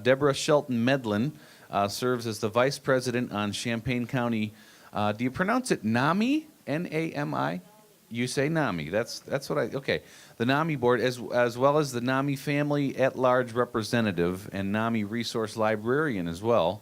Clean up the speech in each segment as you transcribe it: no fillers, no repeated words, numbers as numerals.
Deborah Shelton Medlin serves as the Vice President on Champaign County. Do you pronounce it NAMI? N-A-M-I? You say NAMI. That's what okay. The NAMI board, as well as the NAMI family at-large representative and NAMI resource librarian as well.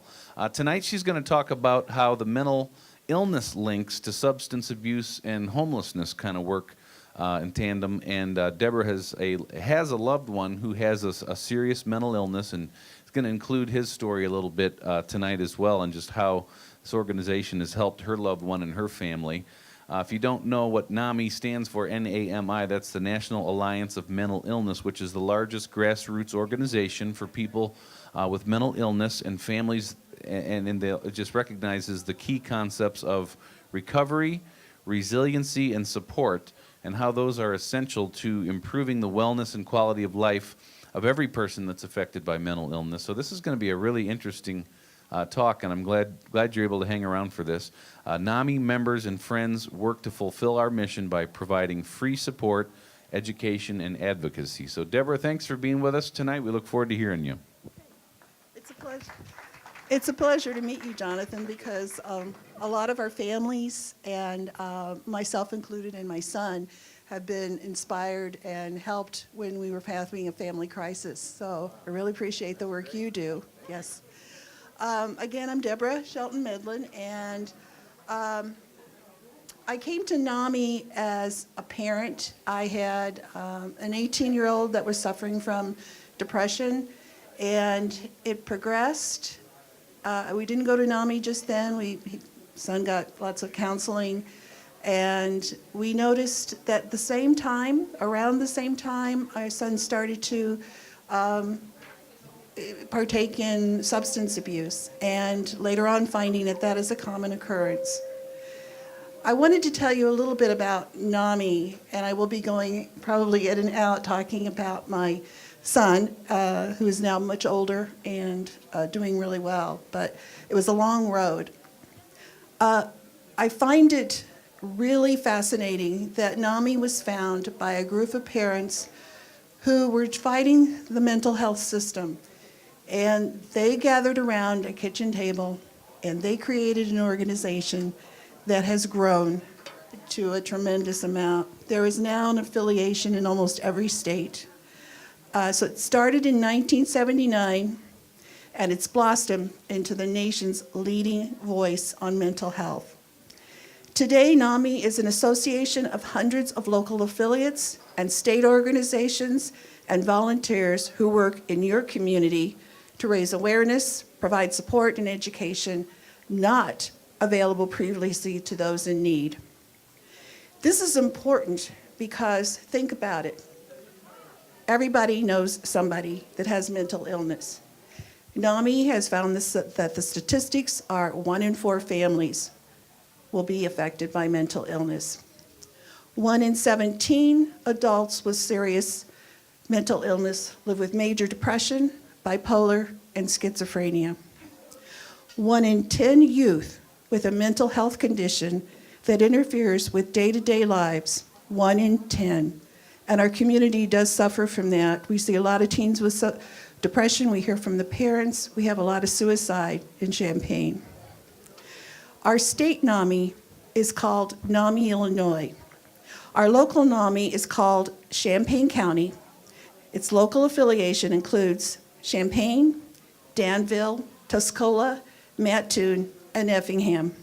Tonight she's going to talk about how the mental illness links to substance abuse and homelessness kind of work in tandem. And Deborah has a loved one who has a serious mental illness, and it's going to include his story a little bit tonight as well, and just how this organization has helped her loved one and her family. If you don't know what NAMI stands for, N-A-M-I, that's the National Alliance of Mental Illness, which is the largest grassroots organization for people with mental illness and families, and it just recognizes the key concepts of recovery, resiliency, and support, and how those are essential to improving the wellness and quality of life of every person that's affected by mental illness. So this is going to be a really interesting talk, and I'm glad you're able to hang around for this. NAMI members and friends work to fulfill our mission by providing free support, education, and advocacy. So Deborah, thanks for being with us tonight. We look forward to hearing you. It's a pleasure. It's a pleasure to meet you, Jonathan, because a lot of our families, and myself included and my son, have been inspired and helped when we were having a family crisis. So I really appreciate the work you do. Yes. Again, I'm Deborah Shelton Medlin, and I came to NAMI as a parent. I had an 18-year-old that was suffering from depression, and it progressed. We didn't go to NAMI just then. Son got lots of counseling, and we noticed that around the same time, our son started to partake in substance abuse, and later on finding that is a common occurrence. I wanted to tell you a little bit about NAMI, and I will be going probably in and out talking about my son, who is now much older and doing really well, but it was a long road. I find it really fascinating that NAMI was found by a group of parents who were fighting the mental health system. And they gathered around a kitchen table, and they created an organization that has grown to a tremendous amount. There is now an affiliation in almost every state. So it started in 1979, and it's blossomed into the nation's leading voice on mental health. Today, NAMI is an association of hundreds of local affiliates and state organizations and volunteers who work in your community to raise awareness, provide support and education not available previously to those in need. This is important because, think about it, everybody knows somebody that has mental illness. NAMI has found that the statistics are 1 in 4 families will be affected by mental illness. 1 in 17 adults with serious mental illness live with major depression, bipolar, and schizophrenia. 1 in 10 youth with a mental health condition that interferes with day-to-day lives, 1 in 10. And our community does suffer from that. We see a lot of teens with depression. We hear from the parents. We have a lot of suicide in Champaign. Our state NAMI is called NAMI Illinois. Our local NAMI is called Champaign County. Its local affiliation includes Champaign, Danville, Tuscola, Mattoon, and Effingham.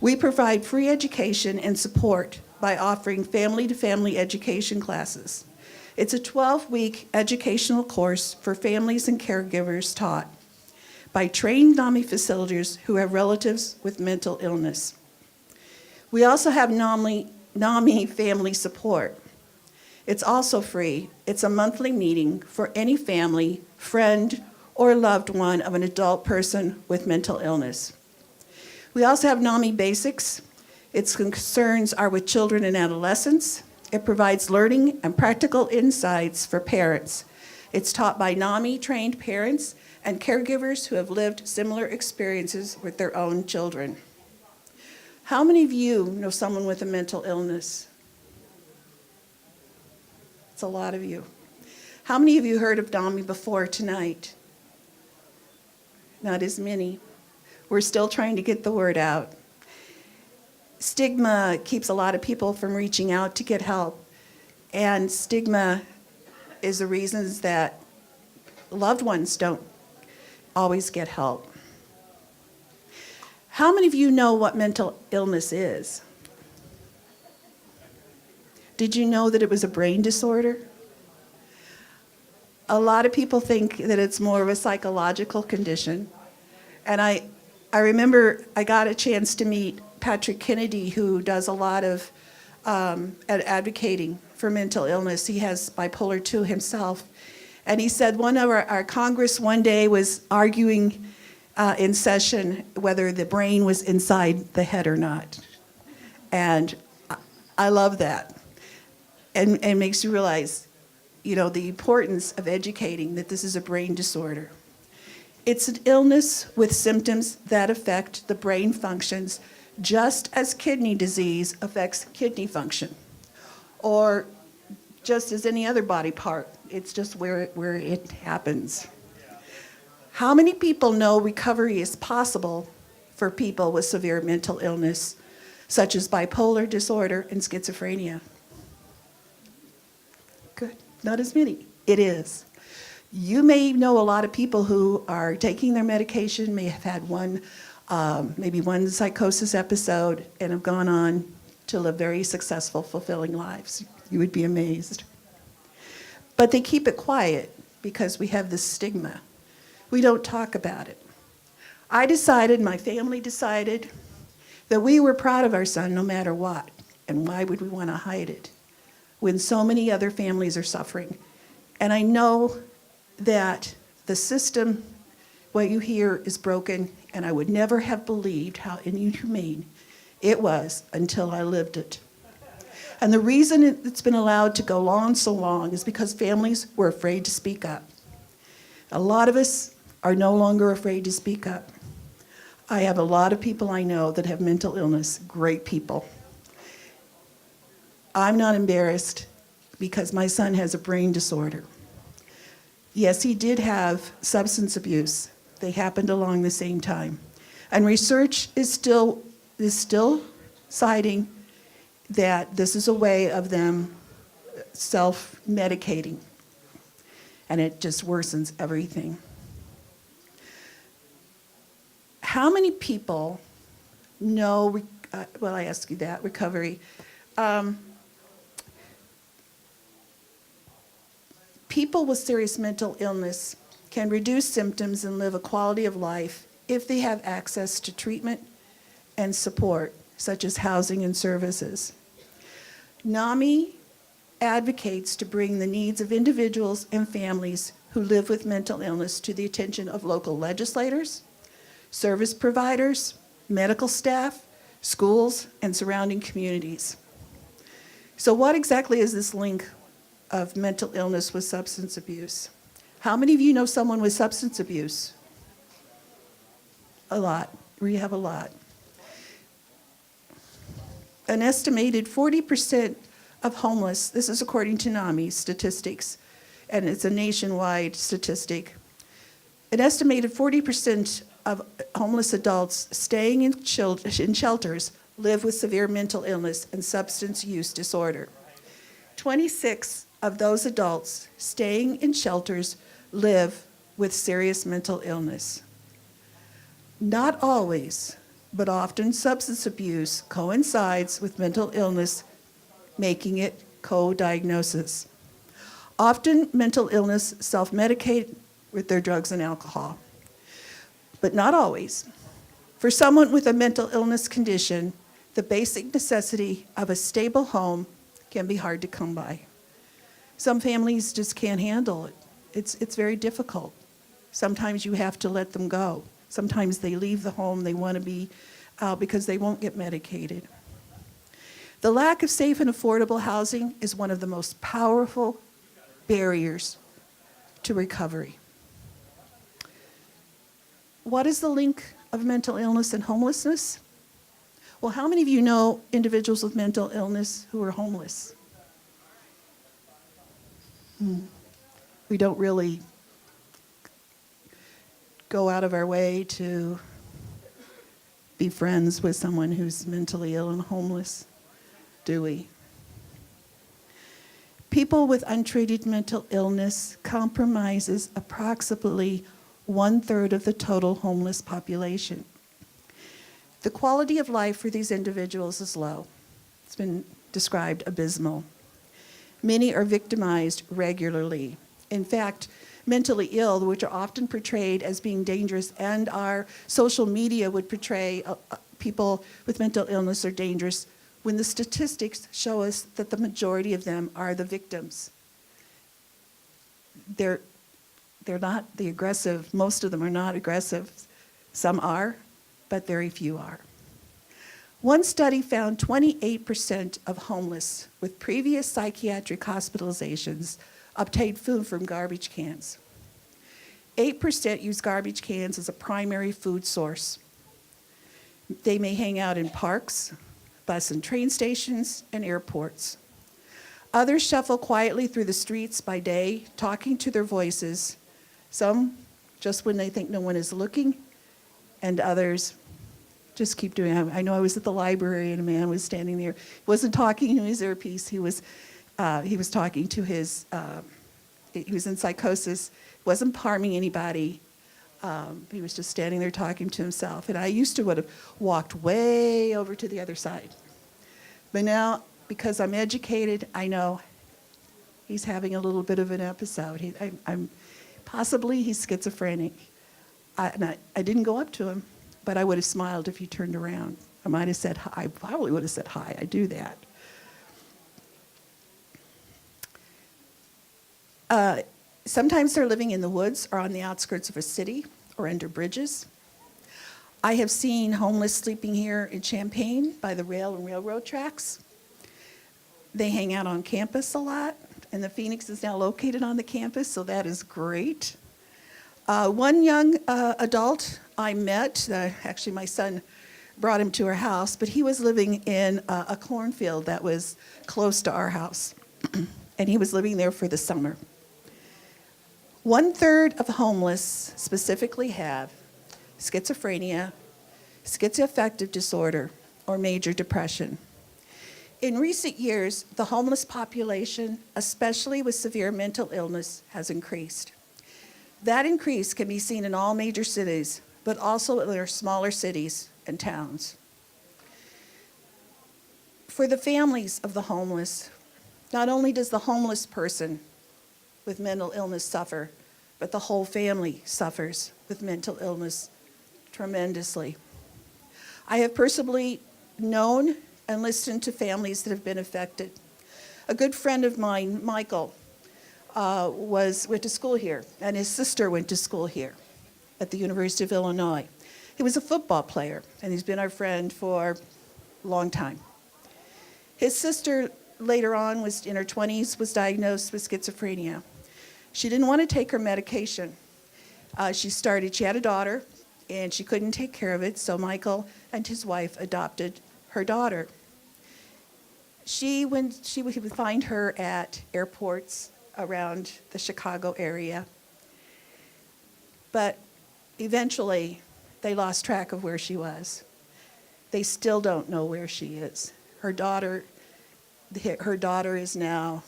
We provide free education and support by offering family-to-family education classes. It's a 12-week educational course for families and caregivers taught by trained NAMI facilitators who have relatives with mental illness. We also have NAMI family support. It's also free. It's a monthly meeting for any family, friend, or loved one of an adult person with mental illness. We also have NAMI Basics. Its concerns are with children and adolescents. It provides learning and practical insights for parents. It's taught by NAMI-trained parents and caregivers who have lived similar experiences with their own children. How many of you know someone with a mental illness? It's a lot of you. How many of you heard of NAMI before tonight? not as many. We're still trying to get the word out. Stigma keeps a lot of people from reaching out to get help. And stigma is the reasons that loved ones don't always get help. How many of you know what mental illness is? Did you know that it was a brain disorder? A lot of people think that it's more of a psychological condition. And I remember I got a chance to meet Patrick Kennedy, who does a lot of advocating for mental illness. He has bipolar 2 himself. And he said one of our Congress one day was arguing in session whether the brain was inside the head or not. And I love that. And it makes you realize, you know, the importance of educating that this is a brain disorder. It's an illness with symptoms that affect the brain functions just as kidney disease affects kidney function, or just as any other body part. It's just where it happens. How many people know recovery is possible for people with severe mental illness, such as bipolar disorder and schizophrenia? Good. Not as many. It is. You may know a lot of people who are taking their medication, may have had maybe one psychosis episode, and have gone on to live very successful, fulfilling lives. You would be amazed. But they keep it quiet because we have this stigma. We don't talk about it. I decided, my family decided, that we were proud of our son no matter what. And why would we want to hide it when so many other families are suffering? And I know that the system, what you hear, is broken, and I would never have believed how inhumane it was until I lived it. And the reason it's been allowed to go on so long is because families were afraid to speak up. A lot of us are no longer afraid to speak up. I have a lot of people I know that have mental illness, great people. I'm not embarrassed because my son has a brain disorder. Yes, he did have substance abuse. They happened along the same time. And research is still citing that this is a way of them self-medicating. And it just worsens everything. How many people know, well, I ask you that, recovery. People with serious mental illness can reduce symptoms and live a quality of life if they have access to treatment and support, such as housing and services. NAMI advocates to bring the needs of individuals and families who live with mental illness to the attention of local legislators, service providers, medical staff, schools, and surrounding communities. So what exactly is this link of mental illness with substance abuse? How many of you know someone with substance abuse? A lot. We have a lot. An estimated 40% of homeless, this is according to NAMI statistics, and it's a nationwide statistic. An estimated 40% of homeless adults staying in shelters live with severe mental illness and substance use disorder. 26 of those adults staying in shelters live with serious mental illness. Not always, but often substance abuse coincides with mental illness, making it co-diagnosis. Often mental illness self-medicate with their drugs and alcohol, but not always. For someone with a mental illness condition, the basic necessity of a stable home can be hard to come by. Some families just can't handle it. It's very difficult. Sometimes you have to let them go. Sometimes they leave the home, they want to be out because they won't get medicated. The lack of safe and affordable housing is one of the most powerful barriers to recovery. What is the link of mental illness and homelessness? Well, how many of you know individuals with mental illness who are homeless? We don't really go out of our way to be friends with someone who's mentally ill and homeless, do we? People with untreated mental illness compromises approximately 1/3 of the total homeless population. The quality of life for these individuals is low. It's been described abysmal. Many are victimized regularly. In fact, mentally ill, which are often portrayed as being dangerous, and our social media would portray people with mental illness are dangerous, when the statistics show us that the majority of them are the victims. They're not the aggressive. Most of them are not aggressive. Some are, but very few are. One study found 28% of homeless with previous psychiatric hospitalizations obtained food from garbage cans. 8% use garbage cans as a primary food source. They may hang out in parks, bus and train stations, and airports. Others shuffle quietly through the streets by day, talking to their voices, some just when they think no one is looking, and others just keep doing it. I know I was at the library and a man was standing there. He wasn't talking to his earpiece. He was talking to his, he was in psychosis, wasn't harming anybody. He was just standing there talking to himself. And I used to would have walked way over to the other side. But now, because I'm educated, I know he's having a little bit of an episode. Possibly he's schizophrenic. I didn't go up to him, but I would have smiled if he turned around. I might have said hi. I probably would have said hi. I do that. Sometimes they're living in the woods or on the outskirts of a city or under bridges. I have seen homeless sleeping here in Champaign by the rail and railroad tracks. They hang out on campus a lot, and the Phoenix is now located on the campus, so that is great. One young adult I met, actually my son brought him to our house, but he was living in a cornfield that was close to our house, and he was living there for the summer. 1/3 of homeless specifically have schizophrenia, schizoaffective disorder, or major depression. In recent years, the homeless population, especially with severe mental illness, has increased. That increase can be seen in all major cities, but also in our smaller cities and towns. For the families of the homeless, not only does the homeless person with mental illness suffer, but the whole family suffers with mental illness tremendously. I have personally known and listened to families that have been affected. A good friend of mine, Michael, went to school here, and his sister went to school here at the University of Illinois. He was a football player, and he's been our friend for a long time. His sister later on was in her 20s, was diagnosed with schizophrenia. She didn't want to take her medication. She had a daughter, and she couldn't take care of it, so Michael and his wife adopted her daughter. He would find her at airports around the Chicago area. But eventually, they lost track of where she was. They still don't know where she is. Her daughter is now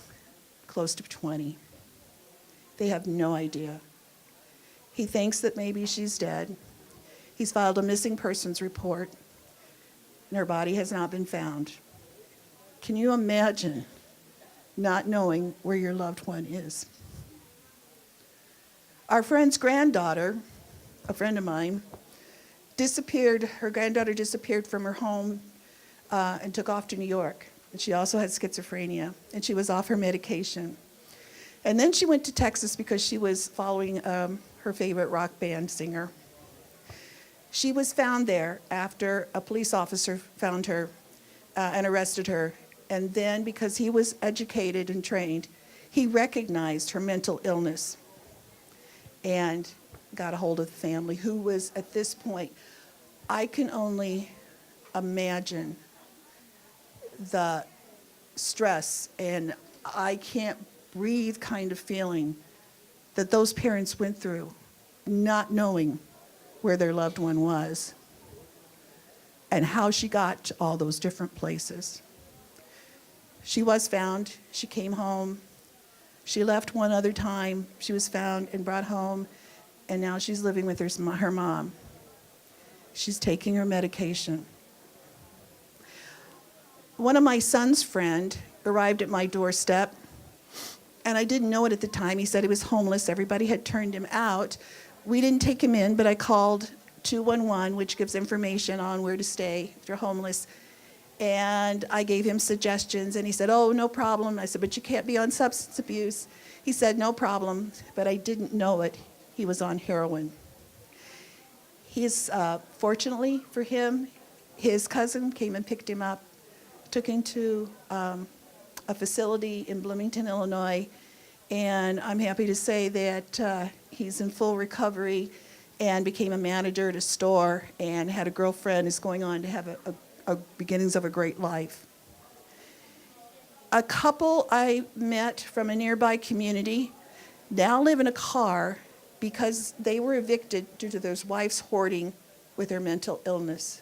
close to 20. They have no idea. He thinks that maybe she's dead. He's filed a missing persons report, and her body has not been found. Can you imagine not knowing where your loved one is? Our friend's granddaughter, a friend of mine, disappeared. Her granddaughter disappeared from her home and took off to New York. And she also had schizophrenia, and she was off her medication. And then she went to Texas because she was following her favorite rock band singer. She was found there after a police officer found her and arrested her. And then, because he was educated and trained, he recognized her mental illness and got a hold of the family, who was at this point, I can only imagine the stress and I can't breathe kind of feeling that those parents went through, not knowing where their loved one was and how she got to all those different places. She was found. She came home. She left one other time. She was found and brought home, and now she's living with her mom. She's taking her medication. One of my son's friend arrived at my doorstep, and I didn't know it at the time. He said he was homeless. Everybody had turned him out. We didn't take him in, but I called 211, which gives information on where to stay if you're homeless. And I gave him suggestions, and he said, oh, no problem. I said, but you can't be on substance abuse. He said, no problem, but I didn't know it. He was on heroin. Fortunately for him, his cousin came and picked him up, took him to a facility in Bloomington, Illinois, and I'm happy to say that he's in full recovery and became a manager at a store and had a girlfriend, is going on to have a beginnings of a great life. A couple I met from a nearby community now live in a car because they were evicted due to their wife's hoarding with her mental illness.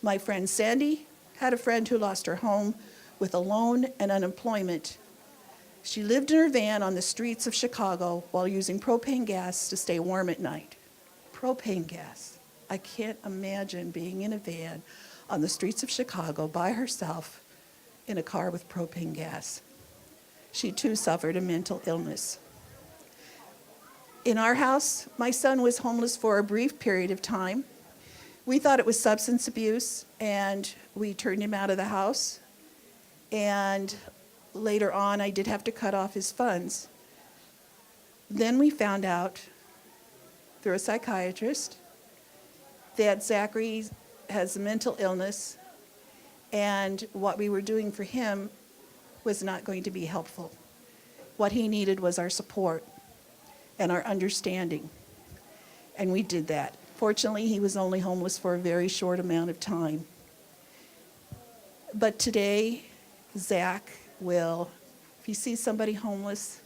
My friend Sandy had a friend who lost her home with a loan and unemployment. She lived in her van on the streets of Chicago while using propane gas to stay warm at night. Propane gas. I can't imagine being in a van on the streets of Chicago by herself in a car with propane gas. She too suffered a mental illness. In our house, my son was homeless for a brief period of time. We thought it was substance abuse, and we turned him out of the house. And later on, I did have to cut off his funds. Then we found out through a psychiatrist that Zachary has a mental illness, and what we were doing for him was not going to be helpful. What he needed was our support and our understanding, and we did that. Fortunately, he was only homeless for a very short amount of time. But today, Zach will, if he sees somebody homeless,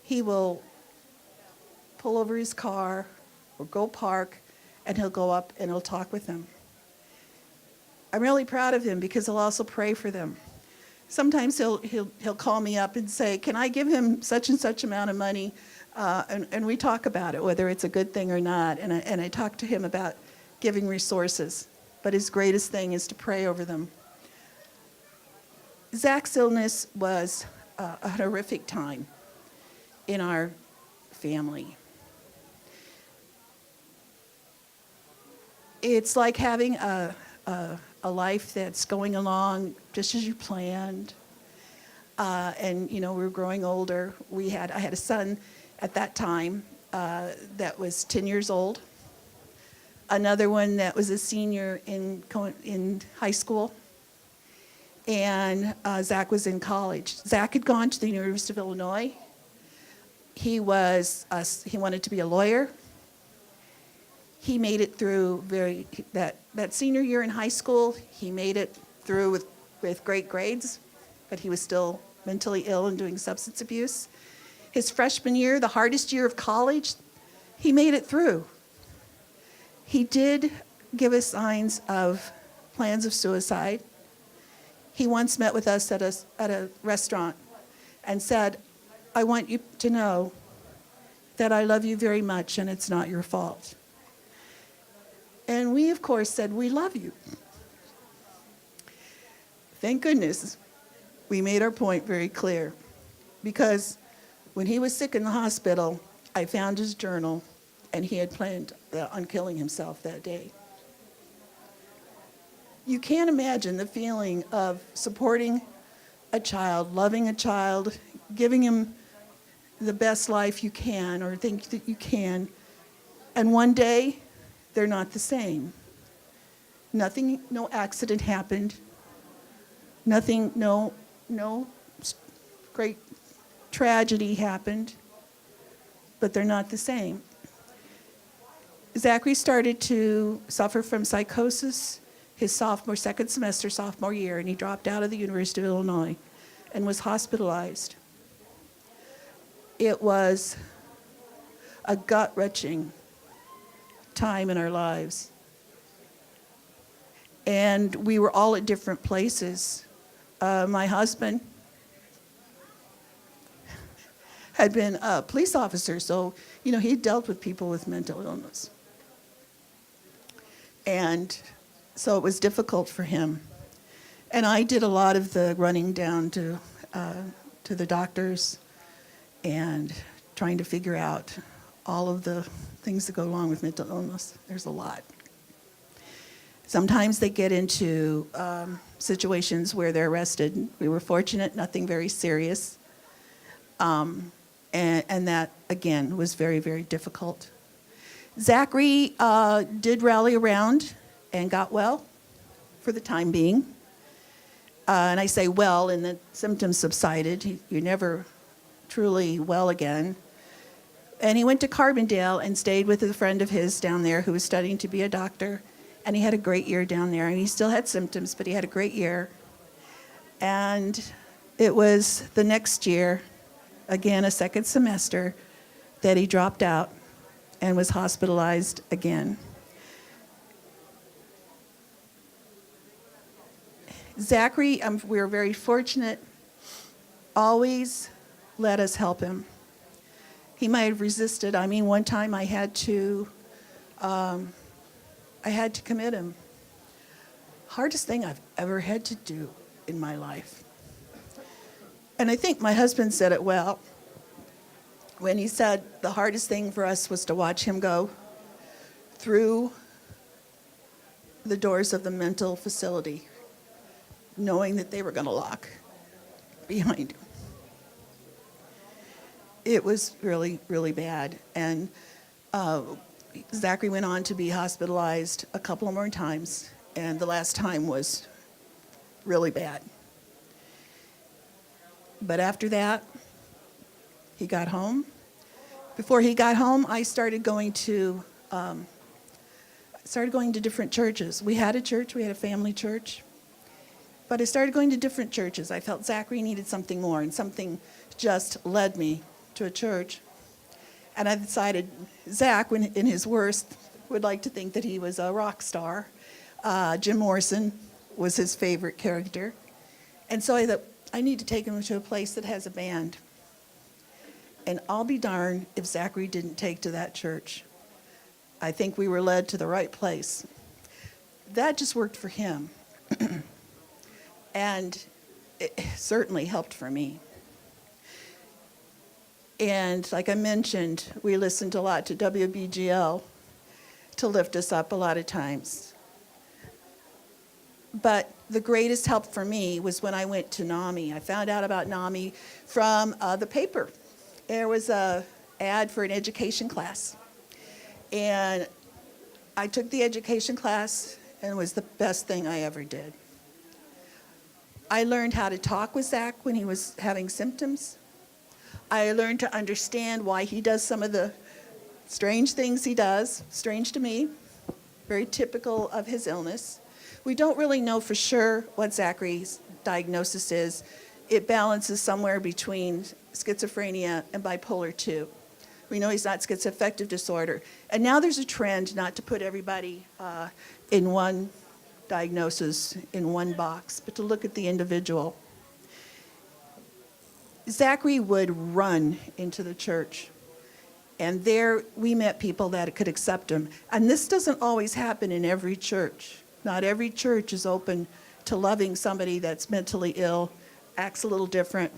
he will pull over his car or go park, and he'll go up and he'll talk with them. I'm really proud of him because he'll also pray for them. Sometimes he'll call me up and say, can I give him such and such amount of money? And we talk about it, whether it's a good thing or not. And I talk to him about giving resources. But his greatest thing is to pray over them. Zach's illness was a horrific time in our family. It's like having a life that's going along just as you planned. And we were growing older. I had a son at that time that was 10 years old. Another one that was a senior in high school. And Zach was in college. Zach had gone to the University of Illinois. He wanted to be a lawyer. He made it through that senior year in high school. He made it through with great grades, but he was still mentally ill and doing substance abuse. His freshman year, the hardest year of college, he made it through. He did give us signs of plans of suicide. He once met with us at a restaurant and said, I want you to know that I love you very much and it's not your fault. And we, of course, said, we love you. Thank goodness we made our point very clear, because when he was sick in the hospital, I found his journal, and he had planned on killing himself that day. You can't imagine the feeling of supporting a child, loving a child, giving him the best life you can or think that you can, and one day, they're not the same. No accident happened. No great tragedy happened, but they're not the same. Zachary started to suffer from psychosis his second semester, sophomore year, and he dropped out of the University of Illinois and was hospitalized. It was a gut-wrenching time in our lives. And we were all at different places. My husband had been a police officer, so, he dealt with people with mental illness. And so it was difficult for him. And I did a lot of the running down to the doctors and trying to figure out all of the things that go along with mental illness. There's a lot. Sometimes they get into situations where they're arrested. We were fortunate, nothing very serious. And that, again, was very, very difficult. Zachary did rally around and got well for the time being. And I say well, and the symptoms subsided. You're never truly well again. And he went to Carbondale and stayed with a friend of his down there who was studying to be a doctor. And he had a great year down there. And he still had symptoms, but he had a great year. And it was the next year, again, a second semester, that he dropped out and was hospitalized again. Zachary, we were very fortunate, always let us help him. He might have resisted. One time I had to commit him. Hardest thing I've ever had to do in my life. And I think my husband said it well when he said the hardest thing for us was to watch him go through the doors of the mental facility, knowing that they were going to lock behind him. It was really, really bad. And Zachary went on to be hospitalized a couple more times, and the last time was really bad. But after that, he got home. Before he got home, I started going to different churches. We had a church, we had a family church. But I started going to different churches. I felt Zachary needed something more, and something just led me to a church. And I decided Zach, when in his worst, would like to think that he was a rock star. Jim Morrison was his favorite character. And so I thought, I need to take him to a place that has a band. And I'll be darned if Zachary didn't take to that church. I think we were led to the right place. That just worked for him. And it certainly helped for me. And like I mentioned, we listened a lot to WBGL to lift us up a lot of times. But the greatest help for me was when I went to NAMI. I found out about NAMI from the paper. There was an ad for an education class. And I took the education class, and it was the best thing I ever did. I learned how to talk with Zach when he was having symptoms. I learned to understand why he does some of the strange things he does, strange to me, very typical of his illness. We don't really know for sure what Zachary's diagnosis is. It balances somewhere between schizophrenia and bipolar 2. We know he's not schizoaffective disorder. And now there's a trend not to put everybody in one diagnosis, in one box, but to look at the individual. Zachary would run into the church, and there we met people that could accept him. And this doesn't always happen in every church. Not every church is open to loving somebody that's mentally ill, acts a little different.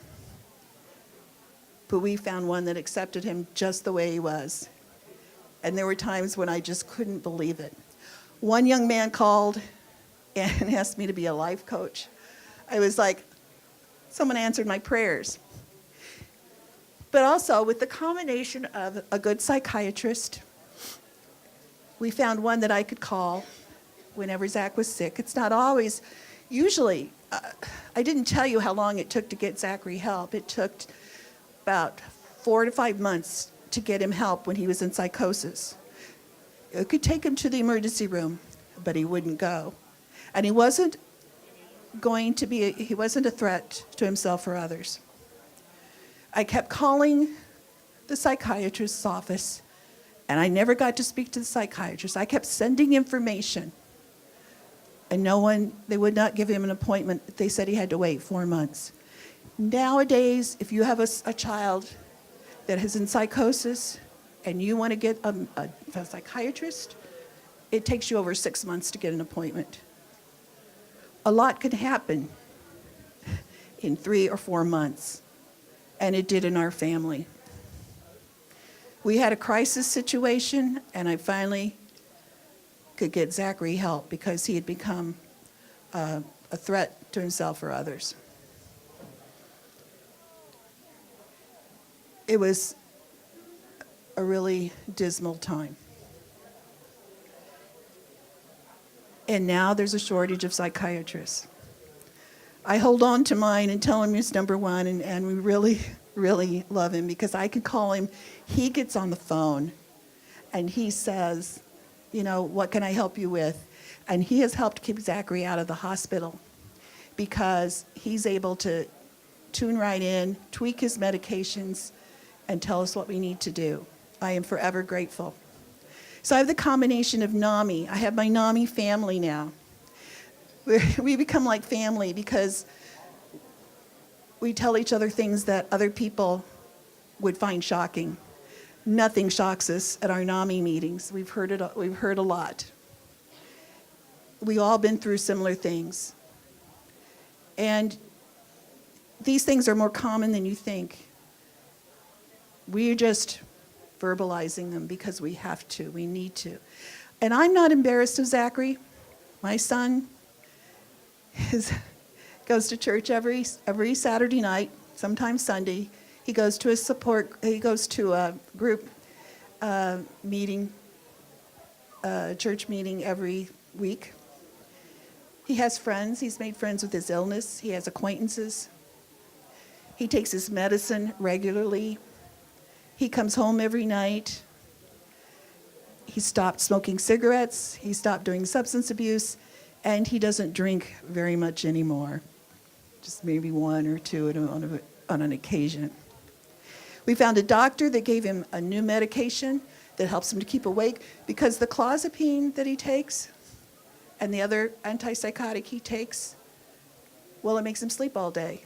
But we found one that accepted him just the way he was. And there were times when I just couldn't believe it. One young man called and asked me to be a life coach. I was like, someone answered my prayers. But also, with the combination of a good psychiatrist, we found one that I could call whenever Zach was sick. It's not always, usually, I didn't tell you how long it took to get Zachary help. It took about 4 to 5 months to get him help when he was in psychosis. It could take him to the emergency room, but he wouldn't go. And he wasn't a threat to himself or others. I kept calling the psychiatrist's office, And I never got to speak to the psychiatrist. I kept sending information. And they would not give him an appointment. They said he had to wait 4 months. Nowadays, if you have a child that is in psychosis and you want to get a psychiatrist, it takes you over 6 months to get an appointment. A lot can happen in 3 or 4 months, and it did in our family. We had a crisis situation, and I finally could get Zachary help because he had become a threat to himself or others. It was a really dismal time. And now there's a shortage of psychiatrists. I hold on to mine and tell him he's number one, and we really, really love him because I can call him. He gets on the phone and he says, what can I help you with? And he has helped keep Zachary out of the hospital because he's able to tune right in, tweak his medications, and tell us what we need to do. I am forever grateful. So I have the combination of NAMI. I have my NAMI family now. We become like family because we tell each other things that other people would find shocking. Nothing shocks us at our NAMI meetings. We've heard a lot. We've all been through similar things. And these things are more common than you think. We're just verbalizing them because we have to, we need to. And I'm not embarrassed of Zachary. My son goes to church every Saturday night, sometimes Sunday. He goes to a group meeting, church meeting every week. He has friends. He's made friends with his illness. He has acquaintances. He takes his medicine regularly. He comes home every night. He stopped smoking cigarettes. He stopped doing substance abuse. And he doesn't drink very much anymore. Just maybe 1 or 2 on an occasion. We found a doctor that gave him a new medication that helps him to keep awake because the clozapine that he takes and the other antipsychotic he takes, well, it makes him sleep all day.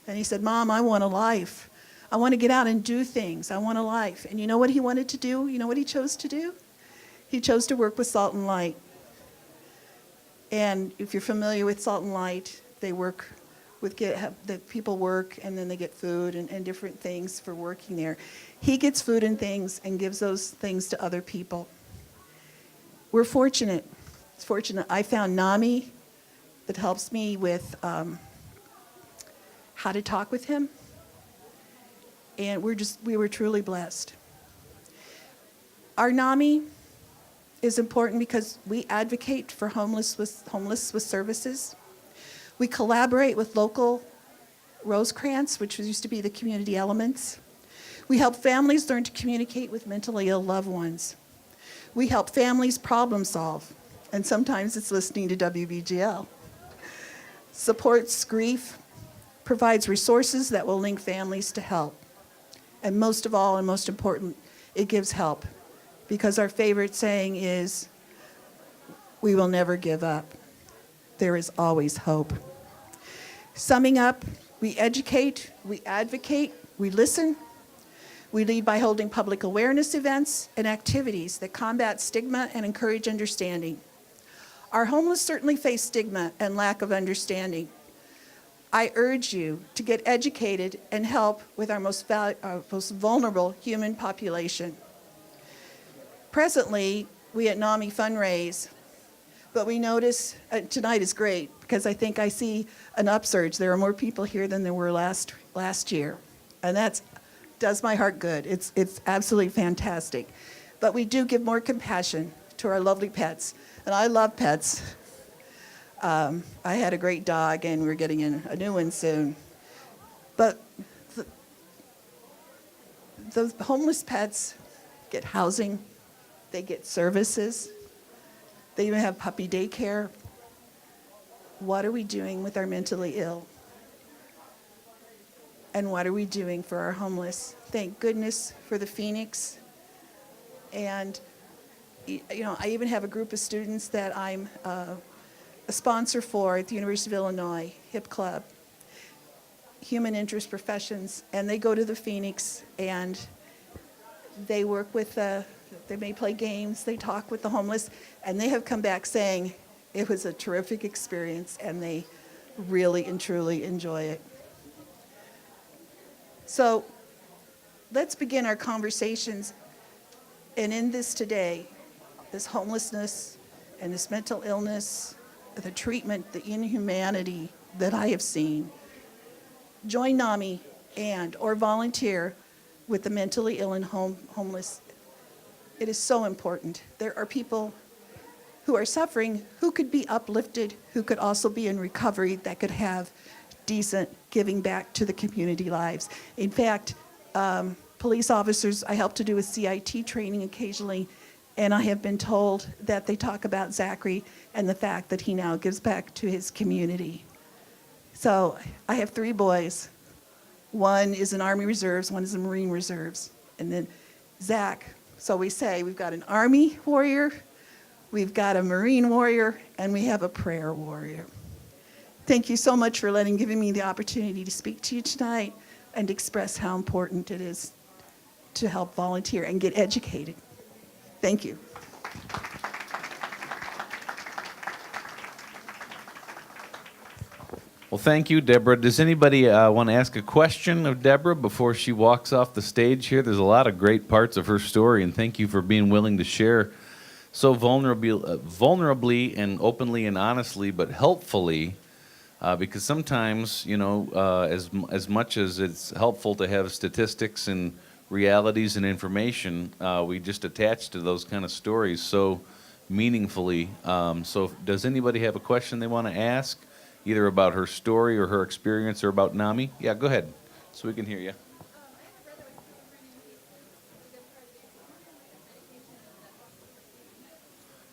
And he said, Mom, I want a life. I want to get out and do things. I want a life. And you know what he wanted to do? You know what he chose to do? He chose to work with Salt and Light. And if you're familiar with Salt and Light, they work with the people work and then they get food and different things for working there. He gets food and things and gives those things to other people. We're fortunate. It's fortunate. I found NAMI that helps me with how to talk with him. And we were truly blessed. Our NAMI is important because we advocate for homeless with services. We collaborate with local Rosecrans, which used to be the community elements. We help families learn to communicate with mentally ill loved ones. We help families problem solve, and sometimes it's listening to WBGL. Supports grief, provides resources that will link families to help. And most of all, and most important, it gives help. Because our favorite saying is, we will never give up. There is always hope. Summing up, we educate, we advocate, we listen. We lead by holding public awareness events and activities that combat stigma and encourage understanding. Our homeless certainly face stigma and lack of understanding. I urge you to get educated and help with our most vulnerable human population. Presently, we at NAMI fundraise, but we notice tonight is great because I think I see an upsurge. There are more people here than there were last year, and that does my heart good. It's absolutely fantastic. But we do give more compassion to our lovely pets, and I love pets. I had a great dog, and we're getting in a new one soon. But the homeless pets get housing, they get services, they even have puppy daycare. What are we doing with our mentally ill? And what are we doing for our homeless? Thank goodness for the Phoenix And, I even have a group of students that I'm a sponsor for at the University of Illinois, HIP Club, Human Interest Professions, and they go to the Phoenix and they work with they may play games, they talk with the homeless, and they have come back saying it was a terrific experience and they really and truly enjoy it. So let's begin our conversations. And in this today, this homelessness and this mental illness, the treatment, the inhumanity that I have seen, join NAMI or volunteer with the mentally ill and homeless. It is so important. There are people who are suffering who could be uplifted, who could also be in recovery, that could have decent giving back to the community lives. In fact, police officers, I help to do with CIT training occasionally, and I have been told that they talk about Zachary and the fact that he now gives back to his community. So I have 3 boys. One is in Army Reserves, one is in Marine Reserves, and then Zach. So we say we've got an Army warrior, we've got a Marine warrior, and we have a prayer warrior. Thank you so much for giving me the opportunity to speak to you tonight and express how important it is to help volunteer and get educated. Thank you. Well, thank you, Deborah. Does anybody want to ask a question of Deborah before she walks off the stage here? There's a lot of great parts of her story, and thank you for being willing to share so vulnerably and openly and honestly, but helpfully, because sometimes, as much as it's helpful to have statistics and realities and information, we just attach to those kind of stories so meaningfully. So does anybody have a question they want to ask, either about her story or her experience or about NAMI? Yeah, go ahead, so we can hear you.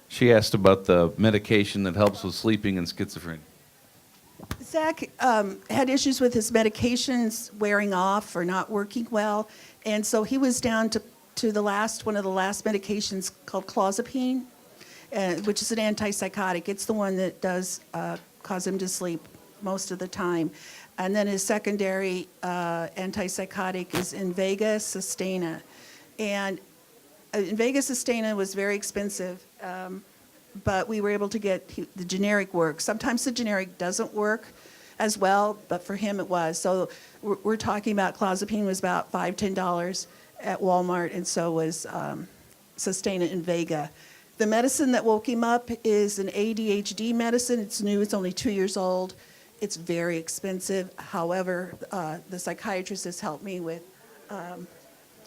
She asked about the medication that helps with sleeping and schizophrenia. Zach had issues with his medications wearing off or not working well, and so he was down to one of the last medications called clozapine, which is an antipsychotic. It's the one that does cause him to sleep most of the time. And then his secondary antipsychotic is Invega Sustenna. And Invega Sustenna was very expensive, but we were able to get the generic work. Sometimes the generic doesn't work as well, but for him it was. So we're talking about clozapine was about $5, $10 at Walmart, and so was Sustenna Invega. The medicine that woke him up is an ADHD medicine. It's new, it's only 2 years old. It's very expensive. However, the psychiatrist has helped me with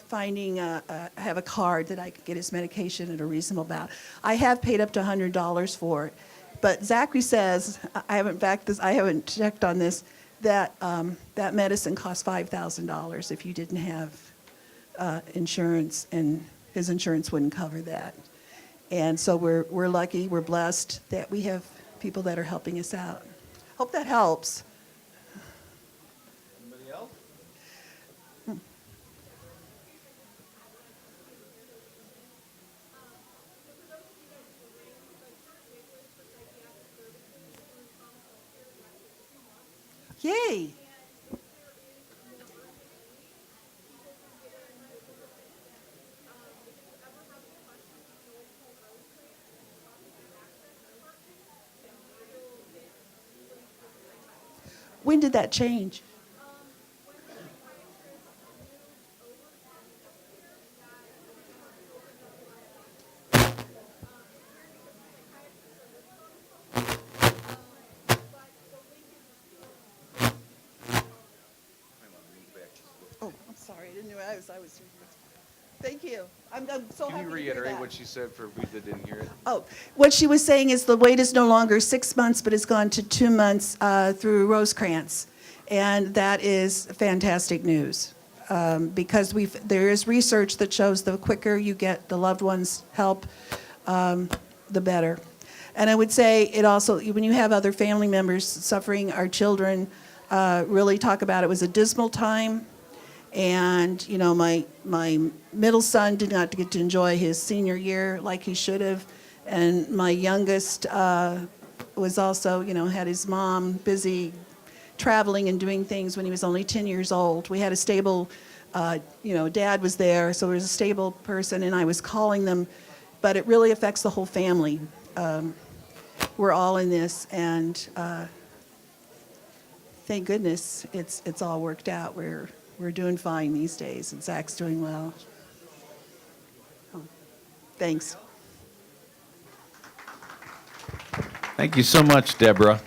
finding, I have a card that I could get his medication at a reasonable amount. I have paid up to $100 for it. But Zachary says, I haven't checked on this, that that medicine costs $5,000 if you didn't have insurance, and his insurance wouldn't cover that. And so we're lucky, we're blessed that we have people that are helping us out. Hope that helps. Anybody else? Yay. When did that change? Oh, I'm sorry. I didn't know I was. Thank you. I'm so happy Can you to hear reiterate that. what she said for we that didn't hear it? Oh, what she was saying is the wait is no longer 6 months, but it's gone to 2 months through Rosecrans. And that is fantastic news because there is research that shows the quicker you get the loved ones help, the better. And I would say it also, when you have other family members suffering, our children really talk about it was a dismal time. And, you know, my middle son did not get to enjoy his senior year like he should have. And my youngest was also, you know, had his mom busy traveling and doing things when he was only 10 years old. We had a stable, you know, dad was there, so there was a stable person, and I was calling them. But it really affects the whole family. We're all in this, and thank goodness it's all worked out. We're doing fine these days, and Zach's doing well. Oh, thanks. Thank you so much, Deborah.